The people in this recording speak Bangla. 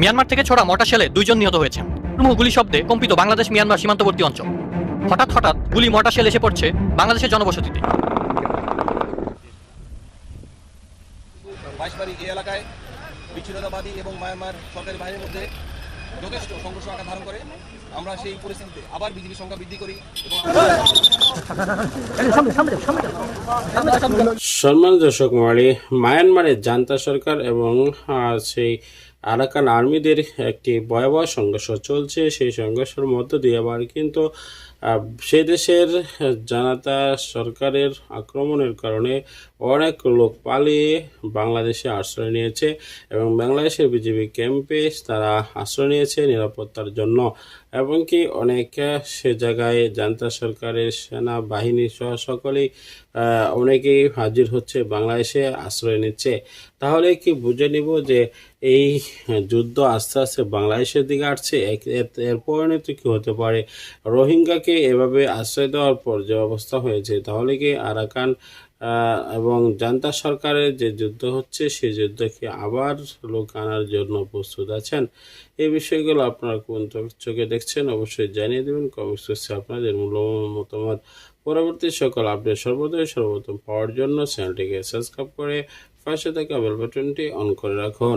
মিয়ানমার থেকে ছোড়া মর্টার শেলে 2 জন নিহত হয়েছেন। গুলি শব্দে কম্পিত বাংলাদেশ মিয়ানমার সীমান্তবর্তী অঞ্চল। হঠাৎ গুলি মর্টার শেল এসে পড়ছে বাংলাদেশের জনবসতিতে। বাইশবাড়ি এই এলাকায় বিচ্ছিন্নতাবাদী এবং মায়ানমার সরকারি বাহিনীর মধ্যে যথেষ্ট সংঘর্ষ আকার ধারণ করে। আমরা সেই পরিস্থিতিতে আবার বিজিবির সংখ্যা বৃদ্ধি করি এবং সম্মান দর্শক মণ্ডলী, মায়ানমারের জান্তা সরকার এবং সেই আরাকান আর্মিদের একটি ভয়াবহ সংঘর্ষ চলছে। সেই সংঘর্ষের মধ্য দিয়ে আবার কিন্তু সেই দেশের জান্তা সরকারের আক্রমণের কারণে অনেক লোক পালিয়ে বাংলাদেশে আশ্রয় নিয়েছে এবং বাংলাদেশের বিজিবি ক্যাম্পে তারা আশ্রয় নিয়েছে নিরাপত্তার জন্য। এবং কি অনেক সে জায়গায় জান্তা সরকারের সেনা বাহিনী সহ সকলেই অনেকেই হাজির হচ্ছে, বাংলাদেশে আশ্রয় নিচ্ছে। তাহলে কি বুঝে নিব যে এই যুদ্ধ আস্তে আস্তে বাংলাদেশের দিকে আসছে? এর পরিণতি কি হতে পারে? রোহিঙ্গাকে এভাবে আশ্রয় দেওয়ার পর যে অবস্থা হয়েছে, তাহলে কি আরাকান এবং জান্তা সরকারের যে যুদ্ধ হচ্ছে সেই যুদ্ধকে আবার লোক আনার জন্য প্রস্তুত আছেন? এই বিষয়গুলো আপনারা কোন চোখে দেখছেন অবশ্যই জানিয়ে দেবেন কমেন্টস বক্সে আপনাদের মূল্যবান মতামত। পরবর্তী সকল আপডেট সর্বপ্রথম পাওয়ার জন্য চ্যানেলটিকে সাবস্ক্রাইব করে পাশে থাকা বেল বাটনটি অন করে রাখুন।